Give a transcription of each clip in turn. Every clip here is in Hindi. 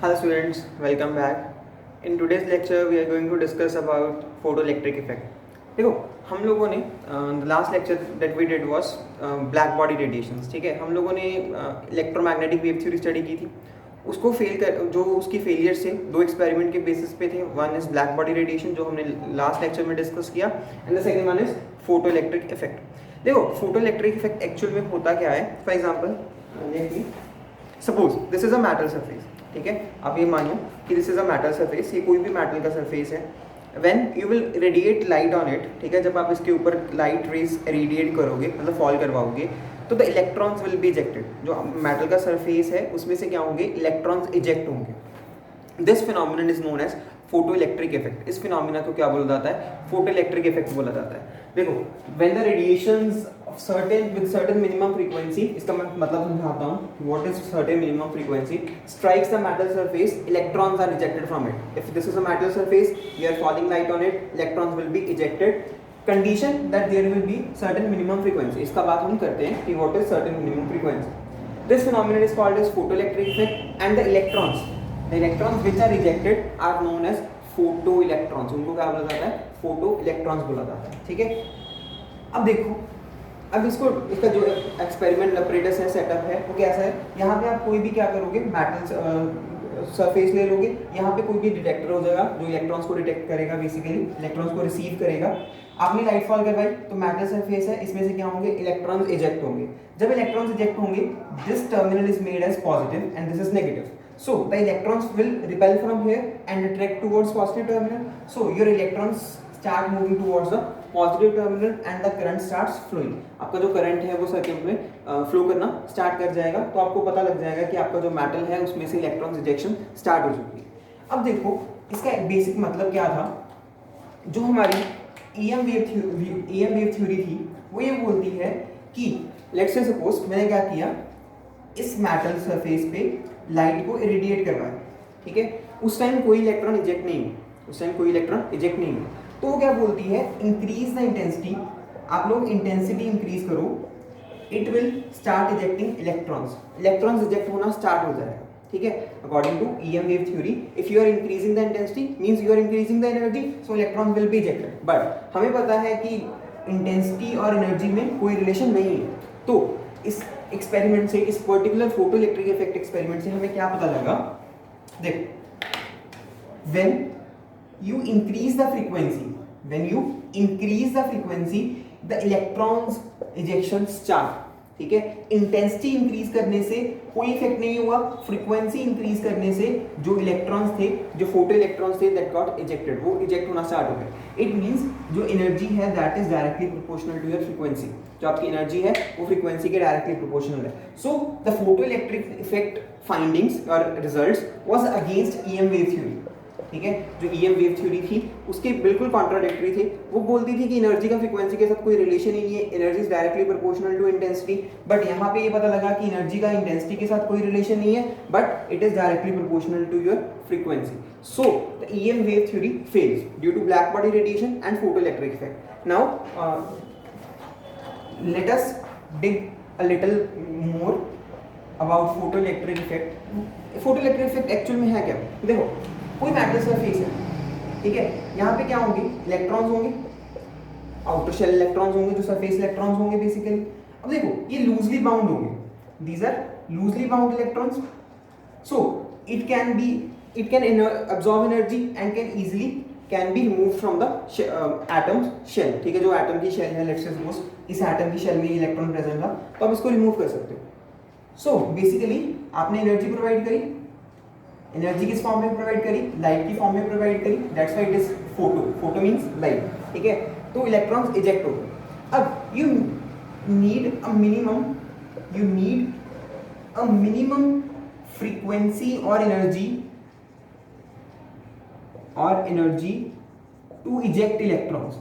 Hello students, welcome back. In today's lecture we are going to discuss about photoelectric effect. देखो हम लोगों ने last lecture that we did was black body radiations. ठीक है, हम लोगों ने इलेक्ट्रोमैग्नेटिक वेव थ्योरी स्टडी की थी. उसको फेल कर जो उसकी फेलियर से दो एक्सपेरिमेंट के बेसिस पे थे. One is black body radiation जो हमने लास्ट लेक्चर में डिस्कस किया, and the second one is photoelectric effect. देखो फोटोइलेक्ट्रिक इफेक्ट एक्चुअल में होता क्या है. For example suppose this is a metal surface. ठीक है, आप ये मानो कि this is a metal surface. ये कोई भी मेटल का सरफेस है. When you will radiate light on it, ठीक है, जब आप इसके ऊपर लाइट रेज रेडिएट करोगे, मतलब फॉल करवाओगे, तो the electrons will be ejected. जो मेटल का सरफेस है उसमें से क्या होंगे, इलेक्ट्रॉन्स इजेक्ट होंगे. This phenomenon is known as photoelectric effect. इस फिनोमिना को क्या बोला जाता है, फोटोइलेक्ट्रिक इफेक्ट बोला जाता है. देखो when the radiations certain minimum frequency, इसका मैं मतलब समझाता हूँ. What is certain minimum frequency? Strikes the metal surface, electrons are ejected from it. If this is a metal surface, you are falling light on it, electrons will be ejected. Condition that there will be certain minimum frequency. इसका बात हम करते हैं कि what is certain minimum frequency. This phenomenon is called as photoelectric effect, and the electrons which are ejected are known as photoelectrons. उनको क्या बोला जाता है, photoelectrons बोला जाता है. ठीक है, अब देखो, अब इसका जो एक्सपेरिमेंट अपरेटस है, सेटअप है, वो कैसा है. यहाँ पे आप कोई भी क्या करोगे, मेटल सरफेस ले लोगे. यहाँ पे कोई भी डिटेक्टर हो जाएगा जो इलेक्ट्रॉन्स को डिटेक्ट करेगा, बेसिकली इलेक्ट्रॉन्स को रिसीव करेगा. आपने लाइट फॉल करवाई तो मेटल सरफेस है, इसमें से क्या होंगे, इलेक्ट्रॉन्स इजेक्ट होंगे. जब इलेक्ट्रॉन्स इजेक्ट होंगे, this terminal is made as positive and this is negative. So the electrons will repel from here and attract towards positive terminal. So your electrons start moving towards the positive terminal and the current starts flowing. आपका जो करंट है वो सर्किट में फ्लो करना स्टार्ट कर जाएगा. तो आपको पता लग जाएगा कि आपका जो मेटल है उसमें से इलेक्ट्रॉन्स इजेक्शन स्टार्ट हो चुकी है. अब देखो इसका बेसिक मतलब क्या था. जो हमारी EM वेव थ्योरी थी वो ये बोलती है कि लेट्स से सपोज मैंने क्या किया, इस मेटल सरफेस पे लाइट को इरेडिएट करवाया. ठीक है, उस टाइम कोई इलेक्ट्रॉन इजेक्ट नहीं हुआ. तो वो क्या बोलती है, इंक्रीज द इंटेंसिटी. आप लोग इंटेंसिटी इंक्रीज करो, it will start ejecting electrons eject होना स्टार्ट हो जाएगा. ठीक है, according to EM wave theory, if you are increasing the intensity means you are increasing the energy, so electrons will be ejected. But हमें पता है कि इंटेंसिटी और एनर्जी में कोई रिलेशन नहीं है. तो इस एक्सपेरिमेंट से, इस पर्टिकुलर फोटोइलेक्ट्रिक इफेक्ट एक्सपेरिमेंट से हमें क्या पता लगा. देखो when you increase the frequency the electrons ejection start. ठीक है, इंटेंसिटी इंक्रीज करने से कोई इफेक्ट नहीं हुआ. फ्रीक्वेंसी इंक्रीज करने से जो इलेक्ट्रॉन्स थे, जो फोटो इलेक्ट्रॉन्स थे दैट गॉट इजेक्टेड, वो इजेक्ट होना स्टार्ट हो गए. इट मींस जो एनर्जी है that is directly proportional to your frequency. जो आपकी एनर्जी है वो फ्रीक्वेंसी के डायरेक्टली प्रोपोर्शनल है. So the photo electric effect findings और results was against EM wave theory. ठीक है, जो EM वेव थ्योरी थी उसके बिल्कुल कॉन्ट्राडिक्टरी थे. वो बोलती थी कि एनर्जी का फ्रीक्वेंसी के साथ कोई रिलेशन ही नहीं है, energy is directly proportional to intensity. But यहाँ पे ये पता लगा कि एनर्जी का इंटेंसिटी के साथ कोई रिलेशन नहीं है, but it is directly proportional to your frequency. So the EM wave theory fails due to black body radiation and photoelectric effect. Now let us dig a little more about photoelectric effect. Photoelectric effect actual में है क्या. देखो कोई मेटल सरफेस है, ठीक है, यहाँ पे क्या होंगे, इलेक्ट्रॉन्स होंगे, आउटर शेल इलेक्ट्रॉन्स होंगे, जो सरफेस इलेक्ट्रॉन्स होंगे बेसिकली. अब देखो ये लूजली बाउंड होंगे, these are loosely bound electrons. So it can absorb energy and can be remove from the atom shell. ठीक है, जो एटम की शेल है, लेट्स से सपोज इस एटम की शेल में इलेक्ट्रॉन प्रेजेंट था, तो आप इसको रिमूव कर सकते हो. सो बेसिकली आपने एनर्जी प्रोवाइड करी. एनर्जी किस फॉर्म में प्रोवाइड करी, लाइट की फॉर्म में प्रोवाइड करी. That's why it is photo means light. ठीक है, तो इलेक्ट्रॉन्स इजेक्ट हो गए. अब you need a minimum frequency और एनर्जी टू इजेक्ट इलेक्ट्रॉन्स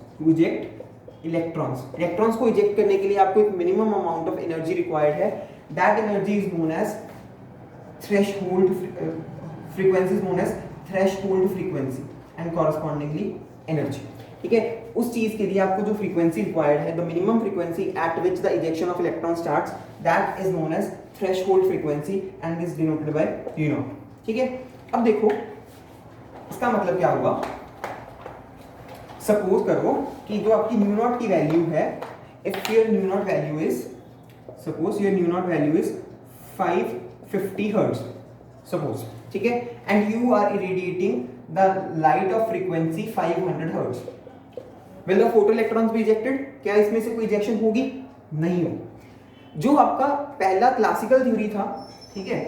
को इजेक्ट करने के लिए आपको एक minimum amount of energy required है. That energy is known as frequency is known as threshold frequency and correspondingly energy. ठीक है, उस चीज के लिए आपको जो फ्रीक्वेंसी रिक्वायर्ड है, the minimum frequency at which the ejection of electron starts, that is known as threshold frequency and is denoted by U0. ठीक है, अब देखो इसका मतलब क्या हुआ, सपोज करो कि जो आपकी न्यू नॉट की वैल्यू है, if your nu naught value is, suppose your nu naught value is 550 hertz suppose, ठीक है, and you are irradiating the light of frequency 500 hertz, will the photoelectrons be ejected? क्या इसमें से कोई इजेक्शन होगी? नहीं होगी। जो आपका पहला क्लासिकल थ्योरी था, ठीक है,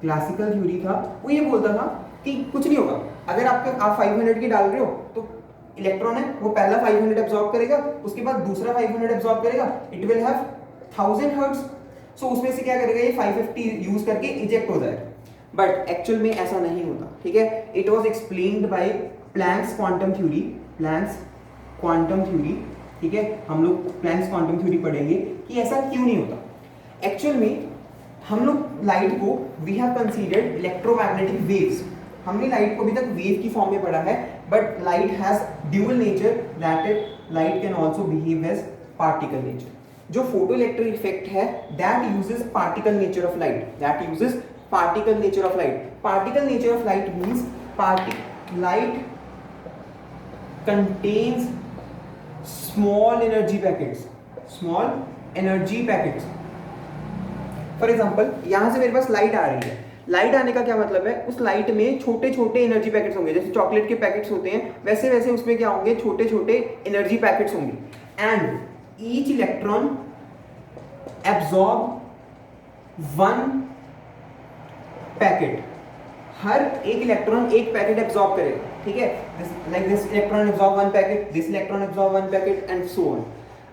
क्लासिकल थ्योरी था, वो ये बोलता था कि कुछ नहीं होगा, अगर आप 500 की डाल रहे हो तो इलेक्ट्रॉन है वो पहला 500 एब्जॉर्ब करेगा, उसके बाद दूसरा 500 एब्जॉर्ब करेगा, इट विल हैव 1000 हर्ट्ज, सो उसमें से क्या करेगा ये 550 यूज करके इजेक्ट हो जाएगा। बट एक्चुअल में ऐसा नहीं होता, ठीक है। It was explained by Planck's quantum theory, Planck's quantum theory, ठीक है, हम लोग प्लैंक्स क्वांटम थ्योरी पढ़ेंगे कि ऐसा क्यों नहीं होता। एक्चुअल में हम लोग लाइट को we have considered electromagnetic waves, हमने लाइट को अभी तक वेव की फॉर्म में पढ़ा है, but light has dual nature, that is light can also behave as particle nature. जो फोटो इलेक्ट्रिक इफेक्ट है that uses particle nature of light, that uses particle nature of light. Particle nature of light means light contains small energy packets, small energy packets। For example यहां से मेरे पास लाइट आ रही है, लाइट आने का क्या मतलब है, उस लाइट में छोटे छोटे एनर्जी पैकेट्स होंगे, जैसे चॉकलेट के पैकेट्स होते हैं वैसे वैसे उसमें क्या होंगे, छोटे छोटे एनर्जी पैकेट्स होंगे। And each electron absorb one packet, हर एक इलेक्ट्रॉन एक पैकेट एब्जॉर्ब करेगा, ठीक है, like this electron absorb one packet, this electron absorb one packet and so on.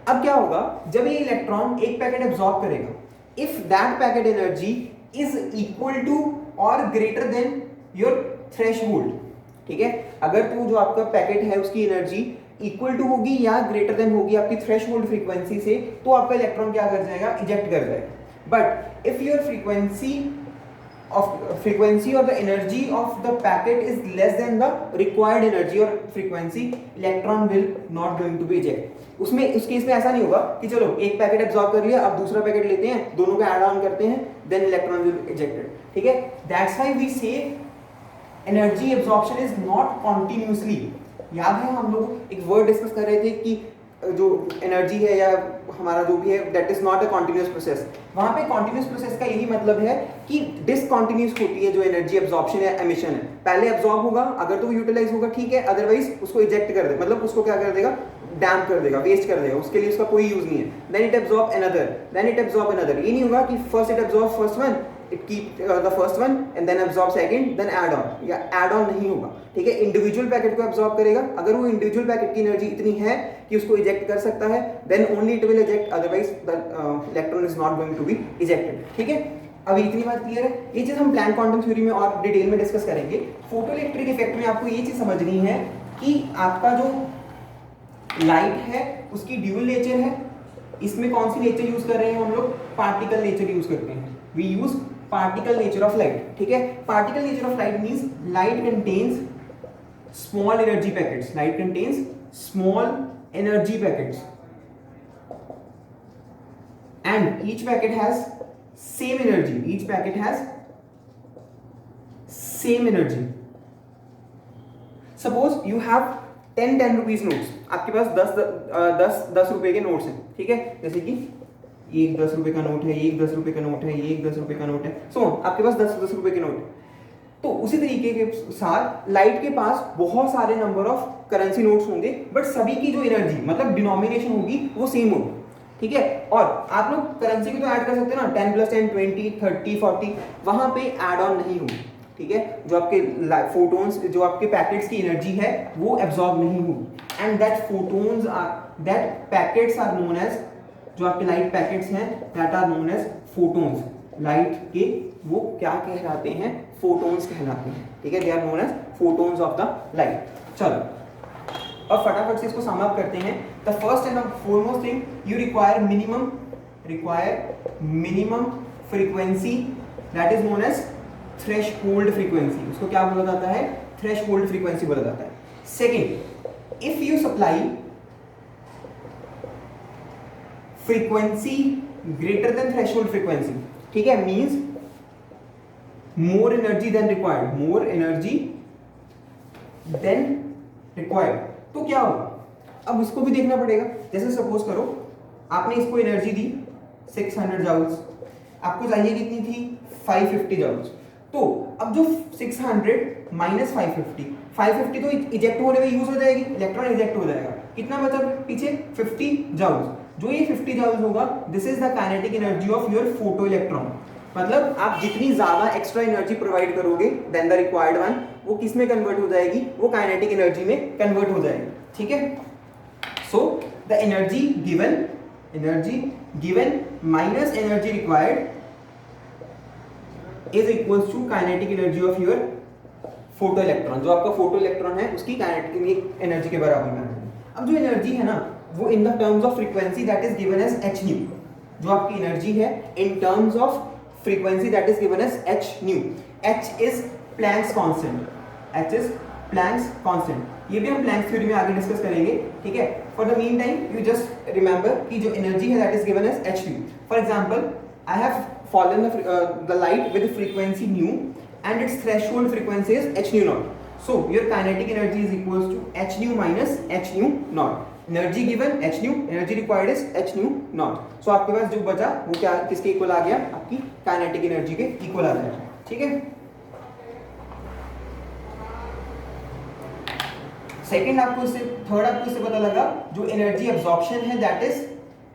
अब क्या होगा, जब ये इलेक्ट्रॉन एक पैकेट एब्जॉर्ब करेगा, if that packet energy is equal to और ग्रेटर देन योर थ्रेशहोल्ड, ठीक है, अगर तो जो आपका पैकेट है उसकी एनर्जी इक्वल टू होगी या ग्रेटर देन होगी आपकी थ्रेशहोल्ड फ्रीक्वेंसी से, तो आपका इलेक्ट्रॉन क्या कर जाएगा, इजेक्ट कर जाएगा। But if your frequency or the energy of the packet is less than the required energy or frequency, electron will not going to be eject। उसमें उस केस में ऐसा नहीं होगा कि चलो एक पैकेट एब्जॉर्ब कर लिया, अब दूसरा पैकेट लेते हैं, दोनों को ऐड ऑन करते हैं, देन इलेक्ट्रॉन विल इजेक्टेड, ठीक है। दैट्स व्हाई वी से energy absorption is not continuously. याद है हम लोग एक वर्ड डिस्कस कर रहे थे कि जो एनर्जी है या हमारा जो भी है that is not a continuous process. वहां पे कॉन्टिन्यूस प्रोसेस का यही मतलब है कि डिसकॉन्टिन्यूस होती है जो एनर्जी एब्जॉर्प्शन या एमिशन है, पहले एब्जॉर्ब होगा, अगर तो वो यूटिलाइज होगा ठीक है, अदरवाइज उसको इजेक्ट कर दे, मतलब उसको क्या कर देगा, डैम्प कर देगा, वेस्ट कर देगा, उसके लिए उसका कोई यूज नहीं है। Then it absorb another, then it absorb another. ये नहीं होगा कि first it absorb first one, it keep the first one and then absorb second, then add on, या ऐड ऑन नहीं होगा, ठीक है। इंडिविजुअल पैकेट को एब्जॉर्ब करेगा, अगर वो इंडिविजुअल पैकेट की एनर्जी इतनी है कि उसको इजेक्ट कर सकता है, then only it will eject, otherwise the electron is not going to be ejected, ठीक है। अभी इतनी बात क्लियर है। ये चीज हम प्लैंक क्वांटम थ्योरी में और डिटेल में डिस्कस करेंगे। फोटो इलेक्ट्रिक इफेक्ट में आपको ये चीज समझनी है कि आपका जो लाइट है उसकी ड्यूअल नेचर है, इसमें कौन सी नेचर यूज कर रहे हैं हम लोग, पार्टिकल नेचर यूज करते हैं, we use particle nature of light, ठीक है। Particle nature of light means light contains small energy packets, light contains small energy packets and each packet has same energy, each packet has same energy। suppose you have 10 rupees notes, आपके पास 10 रुपए के नोट्स हैं, ठीक है, जैसे कि ये एक 10 रुपए का नोट है, ये एक 10 रुपए का नोट है, ये एक 10 रुपए का नोट है, सो आपके पास 10 रुपए के नोट है। तो उसी तरीके के साथ लाइट के पास बहुत सारे नंबर ऑफ करेंसी नोट्स होंगे, बट सभी की जो एनर्जी मतलब डिनोमिनेशन होगी वो सेम होगी, ठीक है। और आप लोग करेंसी को तो ऐड कर सकते हैं ना, 10 + 10 20 30 40, वहां पे ऐड ऑन नहीं होगी, ठीक है। जो आपके फोटोन्स, जो आपके पैकेट्स की एनर्जी है वो एब्जॉर्ब नहीं होगी, and that photons are, that packets are known as, जो आपके लाइट पैकेट्स हैं that are known as photons. Light के वो क्या कहलाते हैं, फोटोन्स कहलाते हैं, ठीक है, they are known as photons of the light. चलो अब फटाफट से इसको सम अप करते हैं। The first and the foremost thing, you require minimum frequency, that is known as threshold frequency. उसको क्या बोला जाता है, थ्रेशहोल्ड फ्रीक्वेंसी बोला जाता है। Second, if you supply frequency greater than threshold frequency, ठीक है, means more energy than required, more energy than required, तो क्या होगा? अब इसको भी देखना पड़ेगा। जैसे सपोज करो आपने इसको एनर्जी दी 600 जाउल्स, आपको चाहिए कितनी थी 550 जाउल्स। तो अब जो 600 माइनस 550 तो इजेक्ट होने में यूज हो जाएगी, इलेक्ट्रॉन इजेक्ट हो जाएगा। कितना बचा पीछे 50 जाउल्स। जो ये 50 जाउल्स होगा, this is the kinetic energy of your photo electron. मतलब आप जितनी ज्यादा एक्स्ट्रा एनर्जी प्रोवाइड करोगे देन द रिक्वायर्ड वन, वो किस में कन्वर्ट हो जाएगी? वो काइनेटिक एनर्जी में कन्वर्ट हो जाएगी। ठीक है, so the energy given minus energy required is equals to kinetic energy of your photo electron. जो आपका फोटो इलेक्ट्रॉन है उसकी काइनेटिक एनर्जी के बराबर में। अब जो एनर्जी है ना, वो in the terms of frequency that is given as h nu. जो आपकी एनर्जी है in terms of frequency that is given as h nu. h इज प्लैंक्स कांस्टेंट, h इज प्लैंक्स कांस्टेंट। ये भी हम प्लैंक्स थ्योरी में आगे डिस्कस करेंगे। ठीक है, for the mean time you just remember कि जो एनर्जी है that is given as h nu. For example I have fallen the light with frequency nu and its threshold frequency is h nu naught. So your kinetic energy is equals to h nu minus h nu naught. Energy given h nu, energy required is h nu naught. So आपके पास जो बचा वो क्या, किसके इक्वल आ गया? आपकी काइनेटिक एनर्जी के इक्वल आ जाएगा। ठीक है, सेकंड आपको इससे, थर्ड आपको इससे पता लगा जो एनर्जी एब्जॉर्प्शन है that is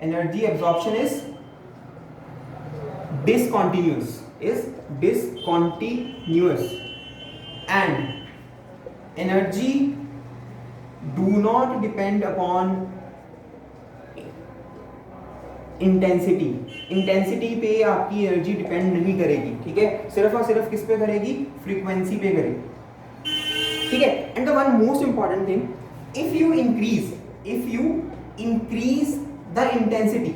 energy absorption is discontinuous and energy do not depend upon intensity पे आपकी एनर्जी डिपेंड नहीं करेगी। ठीक है, सिर्फ और सिर्फ किस पे करेगी? फ्रीक्वेंसी पे करेगी। ठीक है, and the one most important thing, if you increase the intensity,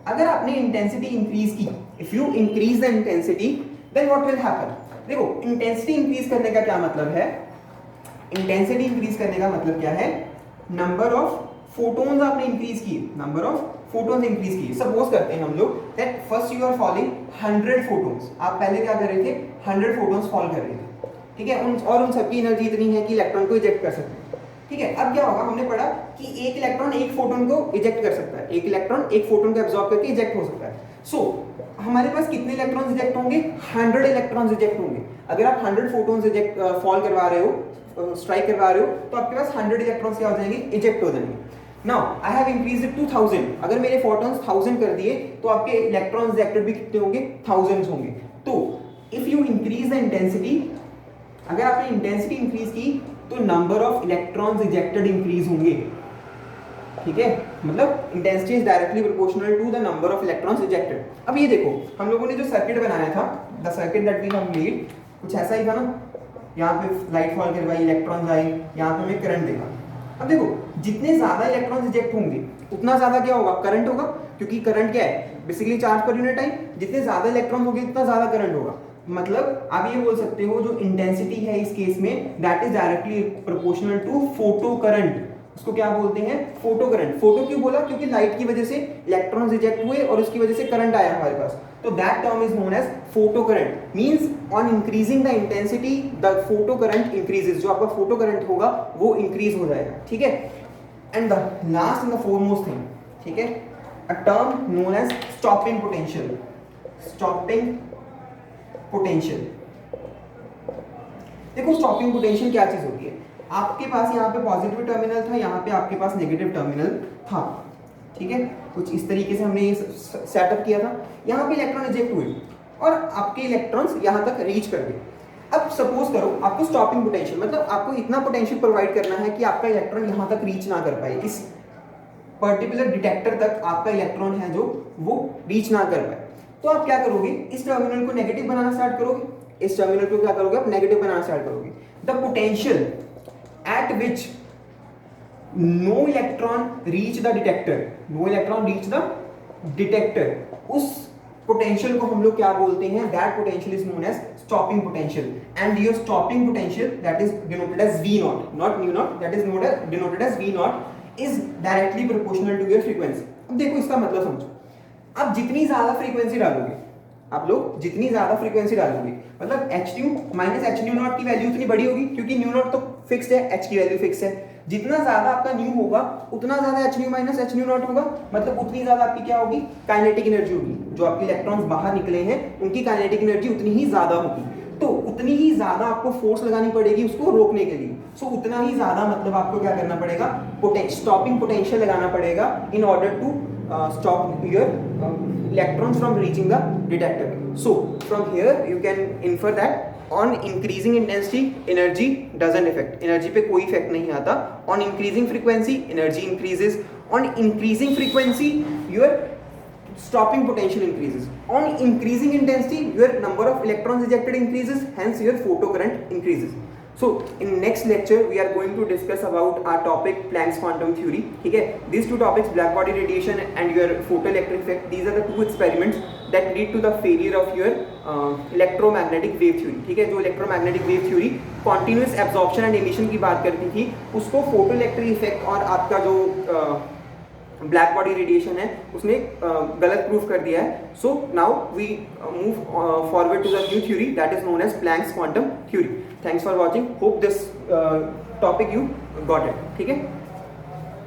अगर आपने इंटेंसिटी इंक्रीज की, if you increase the intensity then what will happen? देखो, इंटेंसिटी इंक्रीज करने का क्या मतलब है? इंटेंसिटी इंक्रीज करने का मतलब क्या है? नंबर ऑफ फोटोन्स आपने इंक्रीज किए, नंबर ऑफ फोटोन्स इंक्रीज किए। सपोज करते हैं हम लोग that first you are falling 100 photons. आप पहले क्या कर रहे थे? 100 फोटोन्स फॉल कर रहे थे। ठीक है, उन सबकी एनर्जी इतनी है कि इलेक्ट्रॉन को इजेक्ट कर सकते हैं। ठीक है, अब क्या होगा? हमने पढ़ा कि एक इलेक्ट्रॉन एक फोटोन को इजेक्ट कर सकता है, एक इलेक्ट्रॉन एक फोटोन को एब्जॉर्ब करके इजेक्ट हो सकता है। सो हमारे पास कितने इलेक्ट्रॉन्स इजेक्ट होंगे? 100 इलेक्ट्रॉन्स इजेक्ट होंगे। अगर आप 100 फोटोन्स इजेक्ट फॉल करवा रहे हो, स्ट्राइक करवा रहे हो, तो आपके पास 100 इलेक्ट्रॉन्स क्या हो जाएंगे? इजेक्ट हो जाएंगे। Now I have increased it to 1000। अगर मेरे फोटोन्स 1000 कर दिए तो आपके इलेक्ट्रॉन्स इजेक्टेड भी कितने होंगे? थाउजेंड्स होंगे। तो if you increase the intensity, अगर आपने इंटेंसिटी इंक्रीज की तो number of electrons ejected increase होंगे। ठीक है, मतलब intensity is directly proportional to the number of electrons ejected. अब ये देखो, हम लोगों ने जो सर्किट बनाया था, the circuit that we have made, कुछ ऐसा ही था ना। यहाँ पे लाइट फॉल करवाई, इलेक्ट्रॉन्स आए, यहाँ पे हमें करंट देखा। अब देखो, जितने ज्यादा इलेक्ट्रॉन्स इजेक्ट होंगे उतना ज्यादा क्या होगा? करंट होगा, क्योंकि करंट क्या है? Basically charge per unit time. जितने ज्यादा इलेक्ट्रॉन होंगे उतना ज्यादा करंट होगा। मतलब आप ये बोल सकते हो जो इंटेंसिटी है इस केस में that is directly proportional to photo current. उसको क्या बोलते हैं? Photo current. फोटो क्यों बोला? क्योंकि लाइट की वजह से इलेक्ट्रॉन्स इजेक्ट हुए और उसकी वजह से करंट आया हमारे पास, तो that term is known as photo current. Means on increasing the intensity the photo current increases. जो आपका फोटो करंट होगा वो इंक्रीज हो जाएगा। ठीक है, and the last and the foremost thing, ठीक है, a term known as stopping potential. Stopping potential, देखो स्टॉपिंग पोटेंशियल क्या चीज होती है? आपके पास यहाँ पे पॉजिटिव टर्मिनल था, यहाँ पे आपके पास नेगेटिव टर्मिनल था। ठीक है, कुछ इस तरीके से हमने ये सेटअप किया था। यहाँ पे इलेक्ट्रॉन इजेक्ट हुए और आपके इलेक्ट्रॉन्स यहाँ तक रीच कर गए। अब सपोज करो आपको स्टॉपिंग पोटेंशियल, मतलब आपको इतना पोटेंशियल प्रोवाइड करना है कि आपका इलेक्ट्रॉन यहाँ तक रीच ना कर पाए, इस पर्टिकुलर डिटेक्टर तक आपका इलेक्ट्रॉन है जो वो रीच ना कर पाए। तो आप क्या करोगे? इस टर्मिनल को नेगेटिव बनाना स्टार्ट करोगे, इस टर्मिनल को क्या करोगे? आप नेगेटिव बनाना स्टार्ट करोगे। The potential at which no electron reach the detector, no electron reach the detector, उस पोटेंशियल को हम लोग क्या बोलते हैं? That potential is known as stopping potential. And your stopping potential that is denoted as V not, not mu not, that is denoted as V not is directly proportional to your frequency. अब देखो इसका मतलब समझो, आप जितनी ज्यादा फ्रीक्वेंसी डालोगे, आप लोग जितनी ज़्यादा फ्रीक्वेंसी डालोगे, मतलब H new minus H new naught की वैल्यू उतनी बड़ी होगी, क्योंकि न्यू नॉट तो फिक्स है, एच की वैल्यू फिक्स है। जितना ज़्यादा आपका न्यू होगा उतना ज़्यादा H new minus H new not होगा, मतलब उतनी ज़्यादा आपकी क्या होगी, काइनेटिक एनर्जी होगी। जो आपके इलेक्ट्रॉन्स बाहर निकले हैं उनकी काइनेटिक एनर्जी उतनी ही ज़्यादा होगी, तो उतनी ही ज़्यादा आपको फोर्स लगानी पड़ेगी उसको रोकने के लिए। सो उतना ही ज़्यादा मतलब आपको क्या करना पड़ेगा, स्टॉपिंग पोटेंशियल लगाना पड़ेगा in order to stop your electrons from reaching the detector. So from here you can infer that on increasing intensity energy doesn't affect, energy पे कोई effect नहीं आता। on increasing frequency energy increases, on increasing frequency your stopping potential increases, on increasing intensity your number of electrons ejected increases, hence your photocurrent increases. So in next lecture we are going to discuss about our topic Planck's quantum theory, ठीक है। These two topics, black body radiation and your photoelectric effect, these are the two experiments that lead to the failure of your electromagnetic wave theory, ठीक है। जो electromagnetic wave theory continuous absorption and emission की बात करती थी, उसको photoelectric effect और आपका जो ब्लैक बॉडी रेडिएशन है उसने गलत प्रूफ कर दिया है। So now we move forward to the new theory that is known as Planck's quantum theory. Thanks for watching, hope this topic you got it, ठीक है।